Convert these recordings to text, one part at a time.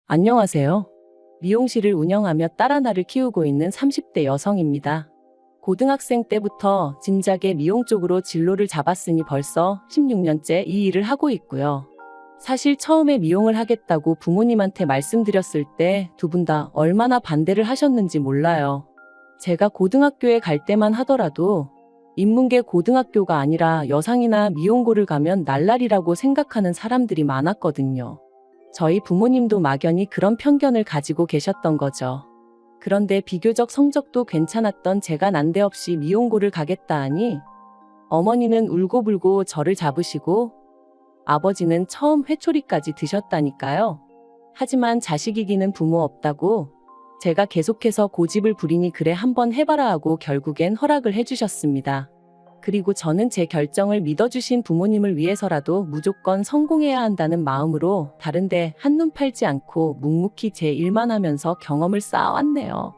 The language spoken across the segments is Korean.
안녕하세요. 미용실을 운영하며 딸 하나를 키우고 있는 30대 여성입니다. 고등학생 때부터 진작에 미용 쪽으로 진로를 잡았으니 벌써 16년째 이 일을 하고 있고요. 사실 처음에 미용을 하겠다고 부모님한테 말씀드렸을 때 두 분 다 얼마나 반대를 하셨는지 몰라요. 제가 고등학교에 갈 때만 하더라도 인문계 고등학교가 아니라 여상이나 미용고를 가면 날라리라고 생각하는 사람들이 많았거든요. 저희 부모님도 막연히 그런 편견을 가지고 계셨던 거죠. 그런데 비교적 성적도 괜찮았던 제가 난데없이 미용고를 가겠다 하니 어머니는 울고불고 저를 잡으시고 아버지는 처음 회초리까지 드셨다니까요. 하지만 자식 이기는 부모 없다고 제가 계속해서 고집을 부리니 그래 한번 해봐라 하고 결국엔 허락을 해주셨습니다. 그리고 저는 제 결정을 믿어주신 부모님을 위해서라도 무조건 성공해야 한다는 마음으로 다른데 한눈 팔지 않고 묵묵히 제 일만 하면서 경험을 쌓아왔네요.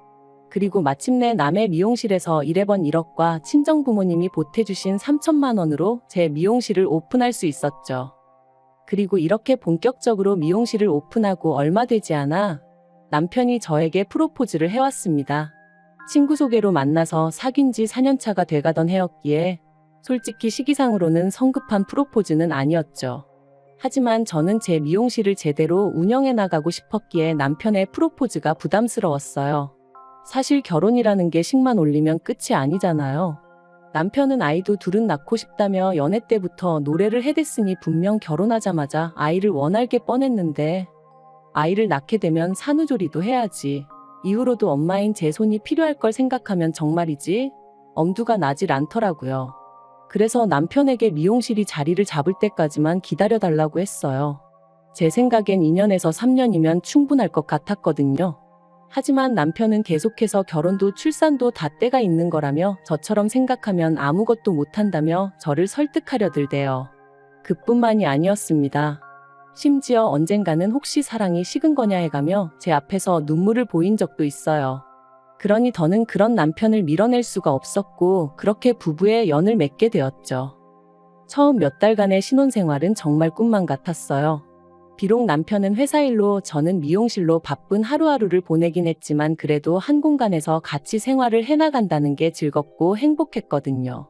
그리고 마침내 남의 미용실에서 1회번 1억과 친정 부모님이 보태주신 3천만 원으로 제 미용실을 오픈할 수 있었죠. 그리고 이렇게 본격적으로 미용실을 오픈하고 얼마 되지 않아 남편이 저에게 프로포즈를 해왔습니다. 친구 소개로 만나서 사귄 지 4년차가 돼가던 해였기에 솔직히 시기상으로는 성급한 프로포즈는 아니었죠. 하지만 저는 제 미용실을 제대로 운영해 나가고 싶었기에 남편의 프로포즈가 부담스러웠어요. 사실 결혼이라는 게 식만 올리면 끝이 아니잖아요. 남편은 아이도 둘은 낳고 싶다며 연애 때부터 노래를 해댔으니 분명 결혼하자마자 아이를 원할 게 뻔했는데 아이를 낳게 되면 산후조리도 해야지. 이후로도 엄마인 제 손이 필요할 걸 생각하면 정말이지 엄두가 나질 않더라고요. 그래서 남편에게 미용실이 자리를 잡을 때까지만 기다려달라고 했어요. 제 생각엔 2년에서 3년이면 충분할 것 같았거든요. 하지만 남편은 계속해서 결혼도 출산도 다 때가 있는 거라며 저처럼 생각하면 아무것도 못한다며 저를 설득하려 들대요. 그뿐만이 아니었습니다. 심지어 언젠가는 혹시 사랑이 식은 거냐 해가며 제 앞에서 눈물을 보인 적도 있어요. 그러니 더는 그런 남편을 밀어낼 수가 없었고 그렇게 부부의 연을 맺게 되었죠. 처음 몇 달간의 신혼생활은 정말 꿈만 같았어요. 비록 남편은 회사 일로 저는 미용실로 바쁜 하루하루를 보내긴 했지만 그래도 한 공간에서 같이 생활을 해나간다는 게 즐겁고 행복했거든요.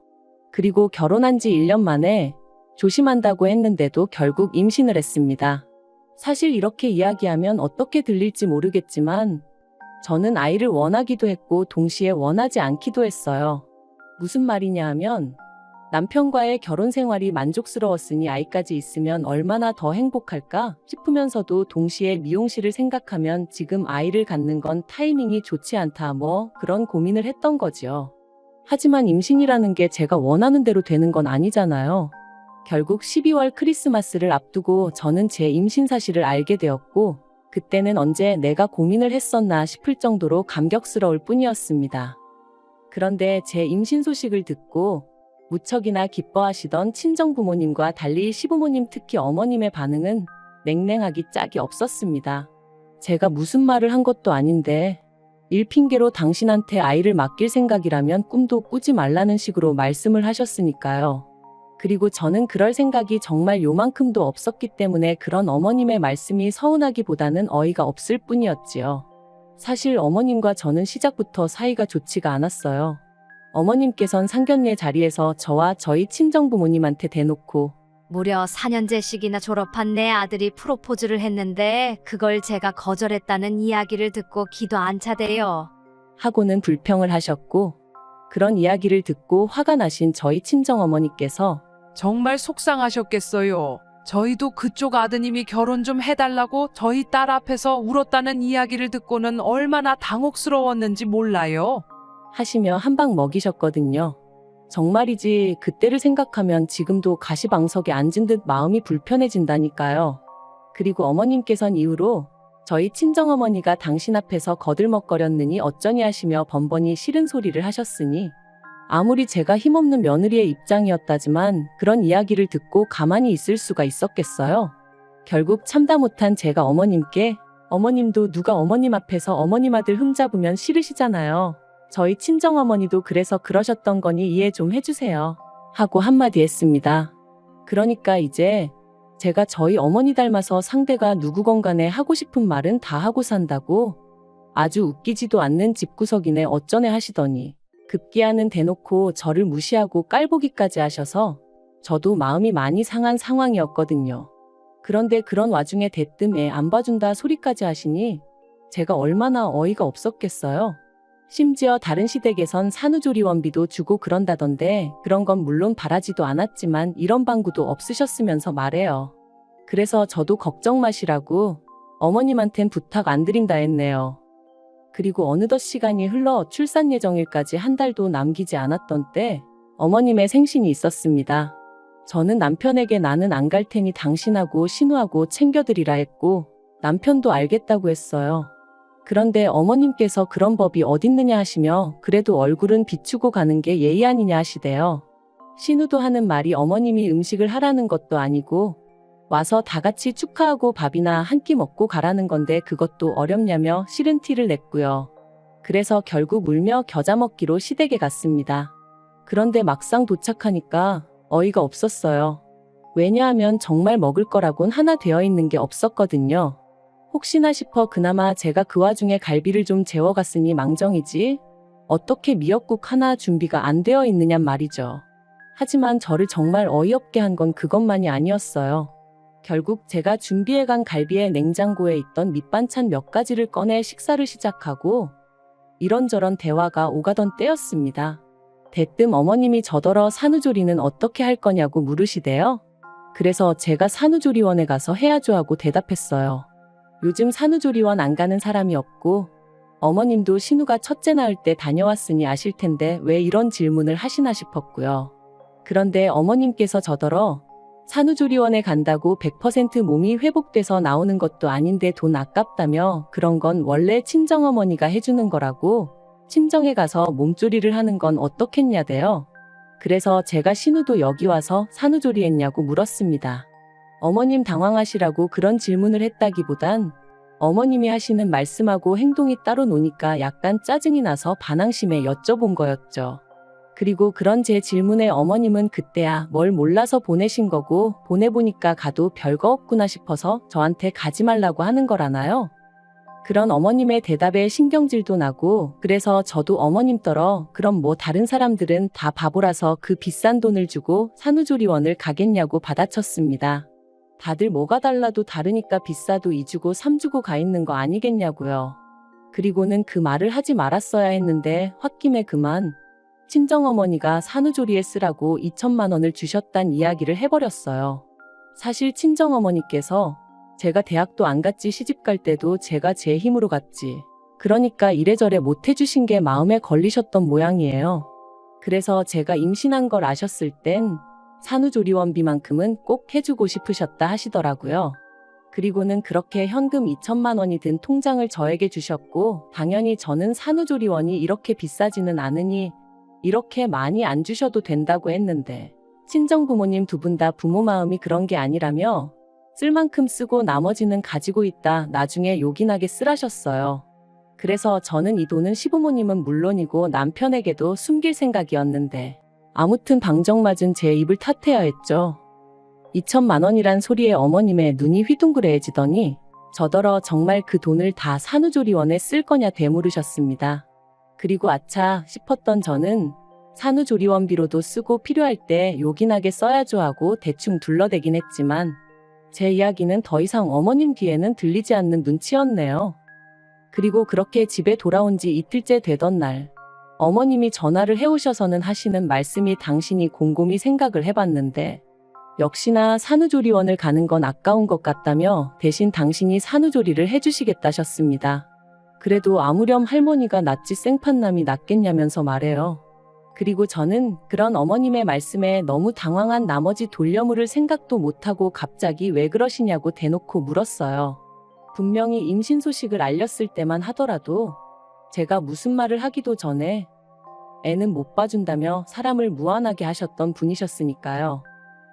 그리고 결혼한 지 1년 만에 조심한다고 했는데도 결국 임신을 했습니다. 사실 이렇게 이야기하면 어떻게 들릴지 모르겠지만 저는 아이를 원하기도 했고 동시에 원하지 않기도 했어요. 무슨 말이냐 하면 남편과의 결혼 생활이 만족스러웠으니 아이까지 있으면 얼마나 더 행복할까 싶으면서도 동시에 미용실을 생각하면 지금 아이를 갖는 건 타이밍이 좋지 않다 뭐 그런 고민을 했던 거지요. 하지만 임신이라는 게 제가 원하는 대로 되는 건 아니잖아요. 결국 12월 크리스마스를 앞두고 저는 제 임신 사실을 알게 되었고 그때는 언제 내가 고민을 했었나 싶을 정도로 감격스러울 뿐이었습니다. 그런데 제 임신 소식을 듣고 무척이나 기뻐하시던 친정 부모님과 달리 시부모님 특히 어머님의 반응은 냉랭하기 짝이 없었습니다. 제가 무슨 말을 한 것도 아닌데 일 핑계로 당신한테 아이를 맡길 생각이라면 꿈도 꾸지 말라는 식으로 말씀을 하셨으니까요. 그리고 저는 그럴 생각이 정말 요만큼도 없었기 때문에 그런 어머님의 말씀이 서운하기보다는 어이가 없을 뿐이었지요. 사실 어머님과 저는 시작부터 사이가 좋지가 않았어요. 어머님께선 상견례 자리에서 저와 저희 친정부모님한테 대놓고 무려 4년제씩이나 졸업한 내 아들이 프로포즈를 했는데 그걸 제가 거절했다는 이야기를 듣고 기도 안 차대요. 하고는 불평을 하셨고 그런 이야기를 듣고 화가 나신 저희 친정어머니께서 정말 속상하셨겠어요. 저희도 그쪽 아드님이 결혼 좀 해달라고 저희 딸 앞에서 울었다는 이야기를 듣고는 얼마나 당혹스러웠는지 몰라요. 하시며 한 방 먹이셨거든요. 정말이지 그때를 생각하면 지금도 가시방석에 앉은 듯 마음이 불편해진다니까요. 그리고 어머님께선 이후로 저희 친정어머니가 당신 앞에서 거들먹거렸느니 어쩌니 하시며 번번이 싫은 소리를 하셨으니 아무리 제가 힘없는 며느리의 입장이었다지만 그런 이야기를 듣고 가만히 있을 수가 있었겠어요. 결국 참다 못한 제가 어머님께 어머님도 누가 어머님 앞에서 어머님 아들 흠잡으면 싫으시잖아요. 저희 친정어머니도 그래서 그러셨던 거니 이해 좀 해주세요. 하고 한마디 했습니다. 그러니까 이제 제가 저희 어머니 닮아서 상대가 누구건 간에 하고 싶은 말은 다 하고 산다고 아주 웃기지도 않는 집구석이네 어쩌네 하시더니 급기야는 대놓고 저를 무시하고 깔보기까지 하셔서 저도 마음이 많이 상한 상황이었거든요. 그런데 그런 와중에 대뜸 애 안 봐준다 소리까지 하시니 제가 얼마나 어이가 없었겠어요. 심지어 다른 시댁에선 산후조리원비도 주고 그런다던데 그런 건 물론 바라지도 않았지만 이런 방구도 없으셨으면서 말해요. 그래서 저도 걱정 마시라고 어머님한텐 부탁 안 드린다 했네요. 그리고 어느덧 시간이 흘러 출산 예정일까지 한 달도 남기지 않았던 때 어머님의 생신이 있었습니다. 저는 남편에게 나는 안 갈 테니 당신하고 신우하고 챙겨드리라 했고 남편도 알겠다고 했어요. 그런데 어머님께서 그런 법이 어딨느냐 하시며 그래도 얼굴은 비추고 가는 게 예의 아니냐 하시대요. 신우도 하는 말이 어머님이 음식을 하라는 것도 아니고 와서 다 같이 축하하고 밥이나 한 끼 먹고 가라는 건데 그것도 어렵냐며 싫은 티를 냈고요. 그래서 결국 울며 겨자 먹기로 시댁에 갔습니다. 그런데 막상 도착하니까 어이가 없었어요. 왜냐하면 정말 먹을 거라곤 하나 되어 있는 게 없었거든요. 혹시나 싶어 그나마 제가 그 와중에 갈비를 좀 재워갔으니 망정이지 어떻게 미역국 하나 준비가 안 되어 있느냔 말이죠. 하지만 저를 정말 어이없게 한 건 그것만이 아니었어요. 결국 제가 준비해간 갈비에 냉장고에 있던 밑반찬 몇 가지를 꺼내 식사를 시작하고 이런저런 대화가 오가던 때였습니다. 대뜸 어머님이 저더러 산후조리는 어떻게 할 거냐고 물으시대요. 그래서 제가 산후조리원에 가서 해야죠 하고 대답했어요. 요즘 산후조리원 안 가는 사람이 없고 어머님도 신우가 첫째 낳을 때 다녀왔으니 아실 텐데 왜 이런 질문을 하시나 싶었고요. 그런데 어머님께서 저더러 산후조리원에 간다고 100% 몸이 회복돼서 나오는 것도 아닌데 돈 아깝다며 그런 건 원래 친정어머니가 해주는 거라고 친정에 가서 몸조리를 하는 건 어떻겠냐대요. 그래서 제가 신우도 여기 와서 산후조리했냐고 물었습니다. 어머님 당황하시라고 그런 질문을 했다기보단 어머님이 하시는 말씀하고 행동이 따로 노니까 약간 짜증이 나서 반항심에 여쭤본 거였죠. 그리고 그런 제 질문에 어머님은 그때야 뭘 몰라서 보내신 거고 보내보니까 가도 별거 없구나 싶어서 저한테 가지 말라고 하는 거라나요? 그런 어머님의 대답에 신경질도 나고 그래서 저도 어머님더러 그럼 뭐 다른 사람들은 다 바보라서 그 비싼 돈을 주고 산후조리원을 가겠냐고 받아쳤습니다. 다들 뭐가 달라도 다르니까 비싸도 2주고 3주고 가 있는 거 아니겠냐고요. 그리고는 그 말을 하지 말았어야 했는데 홧김에 그만 친정어머니가 산후조리에 쓰라고 2천만 원을 주셨단 이야기를 해버렸어요. 사실 친정어머니께서 제가 대학도 안 갔지 시집 갈 때도 제가 제 힘으로 갔지. 그러니까 이래저래 못 해주신 게 마음에 걸리셨던 모양이에요. 그래서 제가 임신한 걸 아셨을 땐 산후조리원비만큼은 꼭 해주고 싶으셨다 하시더라고요. 그리고는 그렇게 현금 2천만 원이 든 통장을 저에게 주셨고 당연히 저는 산후조리원이 이렇게 비싸지는 않으니 이렇게 많이 안 주셔도 된다고 했는데 친정부모님 두 분 다 부모 마음이 그런 게 아니라며 쓸 만큼 쓰고 나머지는 가지고 있다 나중에 요긴하게 쓰라셨어요. 그래서 저는 이 돈은 시부모님은 물론이고 남편에게도 숨길 생각이었는데 아무튼 방정맞은 제 입을 탓해야 했죠. 2천만 원이란 소리에 어머님의 눈이 휘둥그레해지더니 저더러 정말 그 돈을 다 산후조리원에 쓸 거냐 되물으셨습니다. 그리고 아차 싶었던 저는 산후조리원비로도 쓰고 필요할 때 요긴하게 써야죠 하고 대충 둘러대긴 했지만 제 이야기는 더 이상 어머님 귀에는 들리지 않는 눈치였네요. 그리고 그렇게 집에 돌아온 지 이틀째 되던 날 어머님이 전화를 해오셔서는 하시는 말씀이 당신이 곰곰이 생각을 해봤는데 역시나 산후조리원을 가는 건 아까운 것 같다며 대신 당신이 산후조리를 해주시겠다셨습니다. 그래도 아무렴 할머니가 낫지 생판남이 낫겠냐면서 말해요. 그리고 저는 그런 어머님의 말씀에 너무 당황한 나머지 돌려물을 생각도 못하고 갑자기 왜 그러시냐고 대놓고 물었어요. 분명히 임신 소식을 알렸을 때만 하더라도 제가 무슨 말을 하기도 전에 애는 못 봐준다며 사람을 무안하게 하셨던 분이셨으니까요.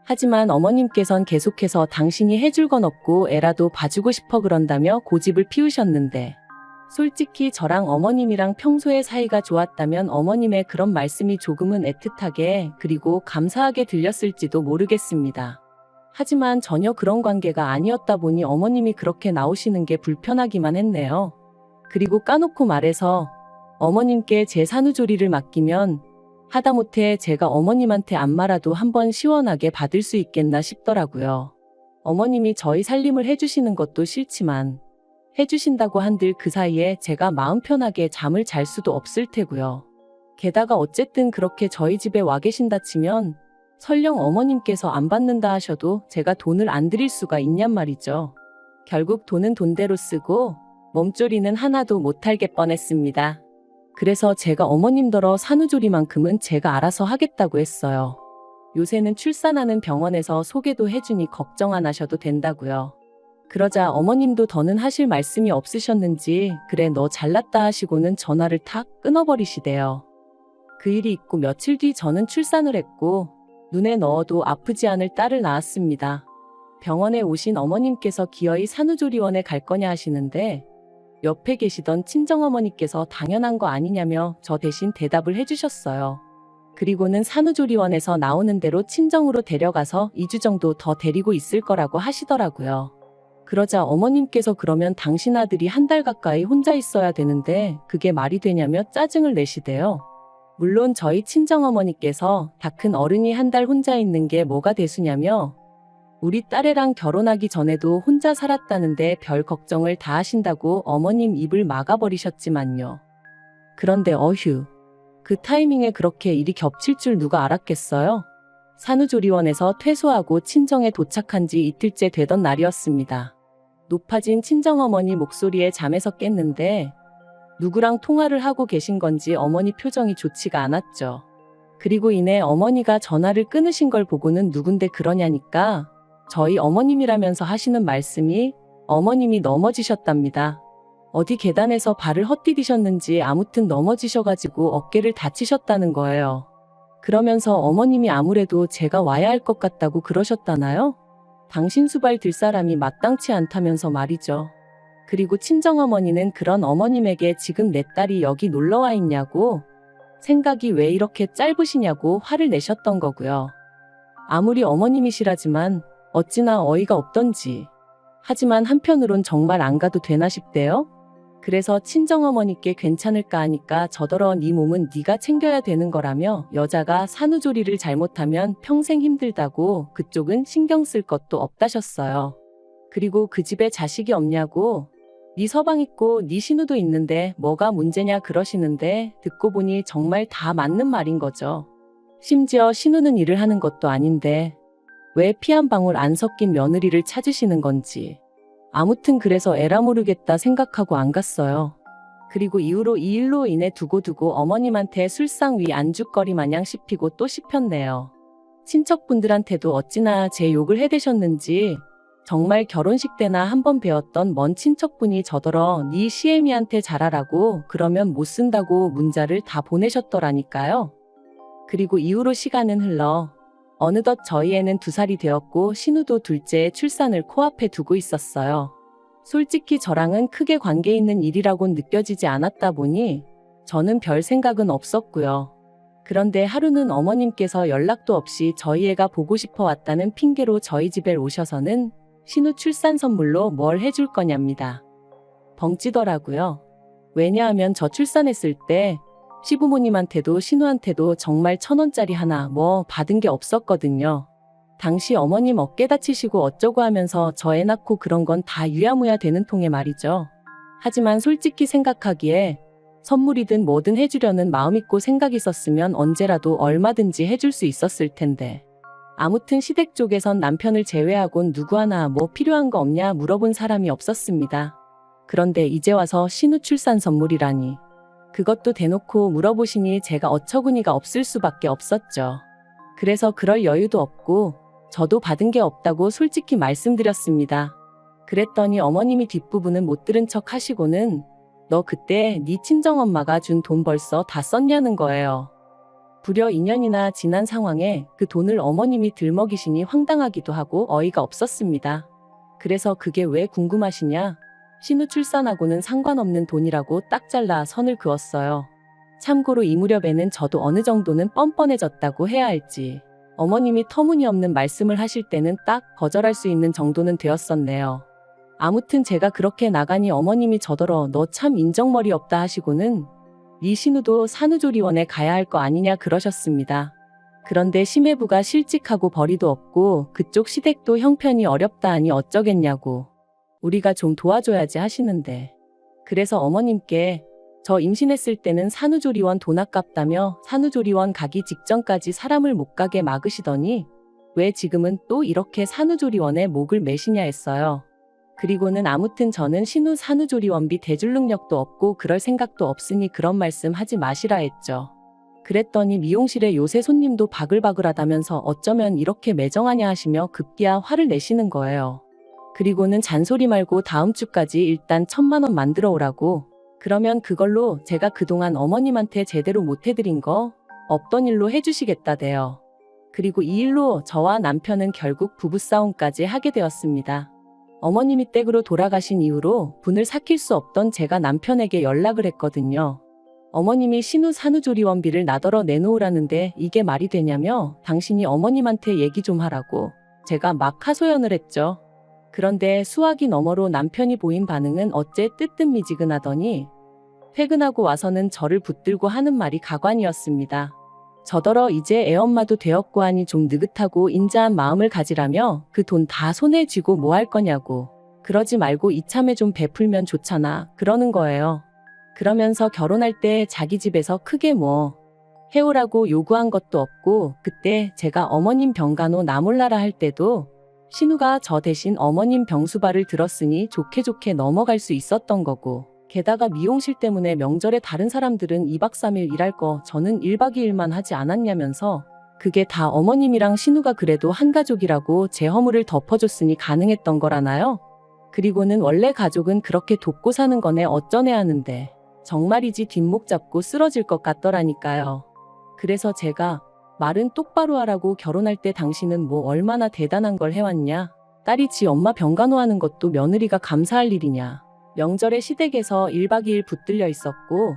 하지만 어머님께선 계속해서 당신이 해줄 건 없고 애라도 봐주고 싶어 그런다며 고집을 피우셨는데 솔직히 저랑 어머님이랑 평소에 사이가 좋았다면 어머님의 그런 말씀이 조금은 애틋하게 그리고 감사하게 들렸을지도 모르겠습니다. 하지만 전혀 그런 관계가 아니었다 보니 어머님이 그렇게 나오시는 게 불편하기만 했네요. 그리고 까놓고 말해서 어머님께 제 산후조리를 맡기면 하다못해 제가 어머님한테 안마라도 한번 시원하게 받을 수 있겠나 싶더라고요. 어머님이 저희 살림을 해주시는 것도 싫지만 해주신다고 한들 그 사이에 제가 마음 편하게 잠을 잘 수도 없을 테고요. 게다가 어쨌든 그렇게 저희 집에 와 계신다 치면 설령 어머님께서 안 받는다 하셔도 제가 돈을 안 드릴 수가 있냔 말이죠. 결국 돈은 돈대로 쓰고 몸조리는 하나도 못할 게 뻔했습니다. 그래서 제가 어머님더러 산후조리만큼은 제가 알아서 하겠다고 했어요. 요새는 출산하는 병원에서 소개도 해주니 걱정 안 하셔도 된다고요. 그러자 어머님도 더는 하실 말씀이 없으셨는지 그래 너 잘났다 하시고는 전화를 탁 끊어버리시대요. 그 일이 있고 며칠 뒤 저는 출산을 했고 눈에 넣어도 아프지 않을 딸을 낳았습니다. 병원에 오신 어머님께서 기어이 산후조리원에 갈 거냐 하시는데 옆에 계시던 친정어머니께서 당연한 거 아니냐며 저 대신 대답을 해주셨어요. 그리고는 산후조리원에서 나오는 대로 친정으로 데려가서 2주 정도 더 데리고 있을 거라고 하시더라고요. 그러자 어머님께서 그러면 당신 아들이 한 달 가까이 혼자 있어야 되는데 그게 말이 되냐며 짜증을 내시대요. 물론 저희 친정어머니께서 다 큰 어른이 한 달 혼자 있는 게 뭐가 대수냐며 우리 딸애랑 결혼하기 전에도 혼자 살았다는데 별 걱정을 다 하신다고 어머님 입을 막아버리셨지만요. 그런데 어휴, 그 타이밍에 그렇게 일이 겹칠 줄 누가 알았겠어요? 산후조리원에서 퇴소하고 친정에 도착한 지 이틀째 되던 날이었습니다. 높아진 친정어머니 목소리에 잠에서 깼는데 누구랑 통화를 하고 계신 건지 어머니 표정이 좋지가 않았죠. 그리고 이내 어머니가 전화를 끊으신 걸 보고는 누군데 그러냐니까 저희 어머님이라면서 하시는 말씀이 어머님이 넘어지셨답니다. 어디 계단에서 발을 헛디디셨는지 아무튼 넘어지셔가지고 어깨를 다치셨다는 거예요. 그러면서 어머님이 아무래도 제가 와야 할 것 같다고 그러셨다나요? 당신 수발 들 사람이 마땅치 않다면서 말이죠. 그리고 친정어머니는 그런 어머님에게 지금 내 딸이 여기 놀러와 있냐고 생각이 왜 이렇게 짧으시냐고 화를 내셨던 거고요. 아무리 어머님이시라지만 어찌나 어이가 없던지. 하지만 한편으론 정말 안 가도 되나 싶대요. 그래서 친정어머니께 괜찮을까 하니까 저더러 네 몸은 네가 챙겨야 되는 거라며 여자가 산후조리를 잘못하면 평생 힘들다고 그쪽은 신경 쓸 것도 없다셨어요. 그리고 그 집에 자식이 없냐고 네 서방 있고 네 신우도 있는데 뭐가 문제냐 그러시는데 듣고 보니 정말 다 맞는 말인 거죠. 심지어 신우는 일을 하는 것도 아닌데 왜 피 한 방울 안 섞인 며느리를 찾으시는 건지. 아무튼 그래서 에라 모르겠다 생각하고 안 갔어요. 그리고 이후로 이 일로 인해 두고두고 어머님한테 술상 위 안주거리 마냥 씹히고 또 씹혔네요. 친척분들한테도 어찌나 제 욕을 해대셨는지 정말 결혼식 때나 한번 배웠던 먼 친척분이 저더러 네 시애미한테 잘하라고 그러면 못 쓴다고 문자를 다 보내셨더라니까요. 그리고 이후로 시간은 흘러 어느덧 저희 애는 2살이 되었고 신우도 둘째의 출산을 코앞에 두고 있었어요. 솔직히 저랑은 크게 관계 있는 일이라고는 느껴지지 않았다 보니 저는 별 생각은 없었고요. 그런데 하루는 어머님께서 연락도 없이 저희 애가 보고 싶어 왔다는 핑계로 저희 집에 오셔서는 신우 출산 선물로 뭘 해줄 거냐입니다. 벙찌더라고요. 왜냐하면 저 출산했을 때 시부모님한테도 신우한테도 정말 1,000원짜리 하나 뭐 받은 게 없었거든요. 당시 어머님 어깨 다치시고 어쩌고 하면서 저 애 낳고 그런 건 다 유야무야 되는 통에 말이죠. 하지만 솔직히 생각하기에 선물이든 뭐든 해주려는 마음 있고 생각 있었으면 언제라도 얼마든지 해줄 수 있었을 텐데. 아무튼 시댁 쪽에선 남편을 제외하곤 누구 하나 뭐 필요한 거 없냐 물어본 사람이 없었습니다. 그런데 이제 와서 신우 출산 선물이라니. 그것도 대놓고 물어보시니 제가 어처구니가 없을 수밖에 없었죠. 그래서 그럴 여유도 없고 저도 받은 게 없다고 솔직히 말씀드렸습니다. 그랬더니 어머님이 뒷부분은 못 들은 척 하시고는 너 그때 네 친정엄마가 준 돈 벌써 다 썼냐는 거예요. 불여 2년이나 지난 상황에 그 돈을 어머님이 들먹이시니 황당하기도 하고 어이가 없었습니다. 그래서 그게 왜 궁금하시냐? 신우 출산하고는 상관없는 돈이라고 딱 잘라 선을 그었어요. 참고로 이 무렵에는 저도 어느 정도는 뻔뻔해졌다고 해야 할지 어머님이 터무니없는 말씀을 하실 때는 딱 거절할 수 있는 정도는 되었었네요. 아무튼 제가 그렇게 나가니 어머님이 저더러 너 참 인정머리 없다 하시고는 네 신우도 산후조리원에 가야 할 거 아니냐 그러셨습니다. 그런데 심해부가 실직하고 벌이도 없고 그쪽 시댁도 형편이 어렵다 하니 어쩌겠냐고. 우리가 좀 도와줘야지 하시는데. 그래서 어머님께 저 임신했을 때는 산후조리원 돈 아깝다며 산후조리원 가기 직전까지 사람을 못 가게 막으시더니 왜 지금은 또 이렇게 산후조리원에 목을 매시냐 했어요. 그리고는 아무튼 저는 신우 산후조리원비 대줄 능력도 없고 그럴 생각도 없으니 그런 말씀 하지 마시라 했죠. 그랬더니 미용실에 요새 손님도 바글바글하다면서 어쩌면 이렇게 매정하냐 하시며 급기야 화를 내시는 거예요. 그리고는 잔소리 말고 다음 주까지 일단 1,000만 원 만들어 오라고. 그러면 그걸로 제가 그동안 어머님한테 제대로 못 해드린 거 없던 일로 해주시겠다대요. 그리고 이 일로 저와 남편은 결국 부부싸움까지 하게 되었습니다. 어머님이 댁으로 돌아가신 이후로 분을 삭힐 수 없던 제가 남편에게 연락을 했거든요. 어머님이 신우 산후조리원비를 나더러 내놓으라는데 이게 말이 되냐며 당신이 어머님한테 얘기 좀 하라고 제가 막 하소연을 했죠. 그런데 수화기 너머로 남편이 보인 반응은 어째 뜨뜻미지근하더니 퇴근하고 와서는 저를 붙들고 하는 말이 가관이었습니다. 저더러 이제 애엄마도 되었고 하니 좀 느긋하고 인자한 마음을 가지라며 그 돈 다 손에 쥐고 뭐 할 거냐고. 그러지 말고 이참에 좀 베풀면 좋잖아. 그러는 거예요. 그러면서 결혼할 때 자기 집에서 크게 뭐 해오라고 요구한 것도 없고 그때 제가 어머님 병간호 나 몰라라 할 때도 신우가 저 대신 어머님 병수발을 들었으니 좋게 좋게 넘어갈 수 있었던 거고 게다가 미용실 때문에 명절에 다른 사람들은 2박 3일 일할 거 저는 1박 2일만 하지 않았냐면서 그게 다 어머님이랑 신우가 그래도 한 가족이라고 제 허물을 덮어줬으니 가능했던 거라나요? 그리고는 원래 가족은 그렇게 돕고 사는 거네 어쩌네 하는데 정말이지 뒷목 잡고 쓰러질 것 같더라니까요. 그래서 제가 말은 똑바로 하라고 결혼할 때 당신은 뭐 얼마나 대단한 걸 해왔냐? 딸이 지 엄마 병간호하는 것도 며느리가 감사할 일이냐? 명절에 시댁에서 1박 2일 붙들려 있었고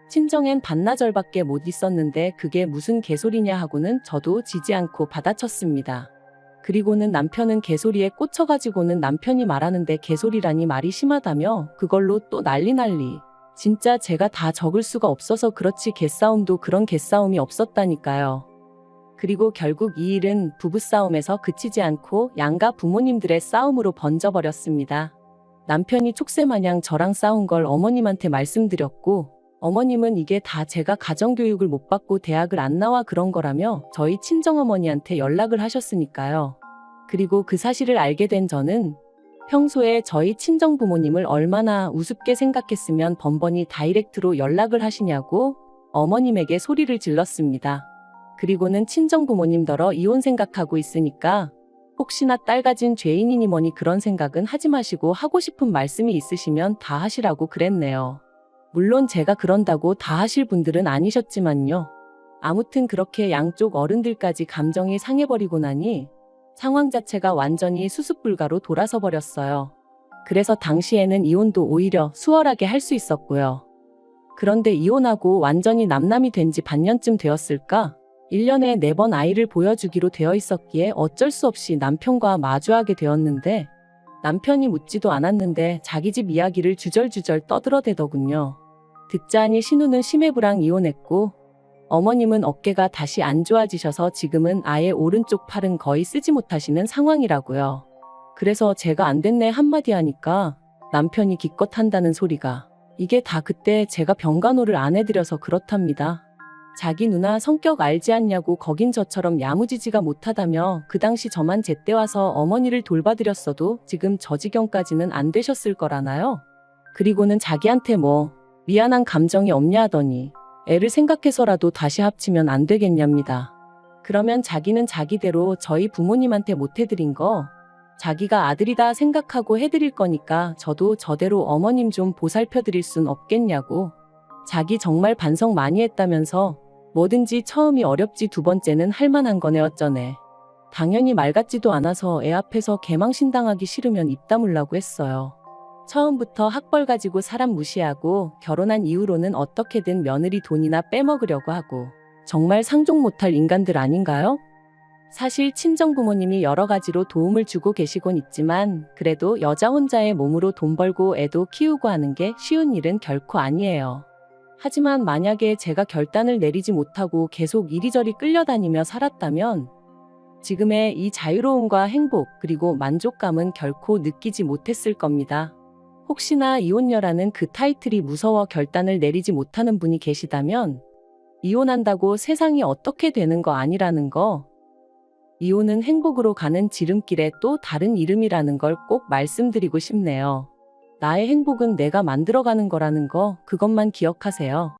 친정엔 반나절밖에 못 있었는데 그게 무슨 개소리냐 하고는 저도 지지 않고 받아쳤습니다. 그리고는 남편은 개소리에 꽂혀가지고는 남편이 말하는데 개소리라니 말이 심하다며 그걸로 또 난리. 진짜 제가 다 적을 수가 없어서 그렇지 개싸움도 그런 개싸움이 없었다니까요. 그리고 결국 이 일은 부부싸움에서 그치지 않고 양가 부모님들의 싸움으로 번져버렸습니다. 남편이 촉새마냥 저랑 싸운 걸 어머님한테 말씀드렸고 어머님은 이게 다 제가 가정교육을 못 받고 대학을 안 나와 그런 거라며 저희 친정어머니한테 연락을 하셨으니까요. 그리고 그 사실을 알게 된 저는 평소에 저희 친정부모님을 얼마나 우습게 생각했으면 번번이 다이렉트로 연락을 하시냐고 어머님에게 소리를 질렀습니다. 그리고는 친정부모님더러 이혼 생각하고 있으니까 혹시나 딸 가진 죄인이니 뭐니 그런 생각은 하지 마시고 하고 싶은 말씀이 있으시면 다 하시라고 그랬네요. 물론 제가 그런다고 다 하실 분들은 아니셨지만요. 아무튼 그렇게 양쪽 어른들까지 감정이 상해버리고 나니 상황 자체가 완전히 수습불가로 돌아서 버렸어요. 그래서 당시에는 이혼도 오히려 수월하게 할 수 있었고요. 그런데 이혼하고 완전히 남남이 된 지 반년쯤 되었을까? 1년에 4번 아이를 보여주기로 되어 있었기에 어쩔 수 없이 남편과 마주하게 되었는데 남편이 묻지도 않았는데 자기 집 이야기를 주절주절 떠들어대더군요. 듣자하니 신우는 심해부랑 이혼했고 어머님은 어깨가 다시 안 좋아지셔서 지금은 아예 오른쪽 팔은 거의 쓰지 못하시는 상황이라고요. 그래서 제가 안 됐네 한마디 하니까 남편이 기껏 한다는 소리가 이게 다 그때 제가 병간호를 안 해드려서 그렇답니다. 자기 누나 성격 알지 않냐고 거긴 저처럼 야무지지가 못하다며 그 당시 저만 제때 와서 어머니를 돌봐드렸어도 지금 저 지경까지는 안 되셨을 거라나요? 그리고는 자기한테 뭐 미안한 감정이 없냐 하더니 애를 생각해서라도 다시 합치면 안 되겠냐입니다. 그러면 자기는 자기대로 저희 부모님한테 못 해드린 거 자기가 아들이다 생각하고 해드릴 거니까 저도 저대로 어머님 좀 보살펴드릴 순 없겠냐고. 자기 정말 반성 많이 했다면서 뭐든지 처음이 어렵지 두 번째는 할만한 거네 어쩌네. 당연히 말 같지도 않아서 애 앞에서 개망신당하기 싫으면 입 다물라고 했어요. 처음부터 학벌 가지고 사람 무시하고 결혼한 이후로는 어떻게든 며느리 돈이나 빼먹으려고 하고 정말 상종 못할 인간들 아닌가요? 사실 친정부모님이 여러 가지로 도움을 주고 계시곤 있지만 그래도 여자 혼자의 몸으로 돈 벌고 애도 키우고 하는 게 쉬운 일은 결코 아니에요. 하지만 만약에 제가 결단을 내리지 못하고 계속 이리저리 끌려다니며 살았다면 지금의 이 자유로움과 행복 그리고 만족감은 결코 느끼지 못했을 겁니다. 혹시나 이혼녀라는 그 타이틀이 무서워 결단을 내리지 못하는 분이 계시다면 이혼한다고 세상이 어떻게 되는 거 아니라는 거, 이혼은 행복으로 가는 지름길의 또 다른 이름이라는 걸 꼭 말씀드리고 싶네요. 나의 행복은 내가 만들어가는 거라는 거, 그것만 기억하세요.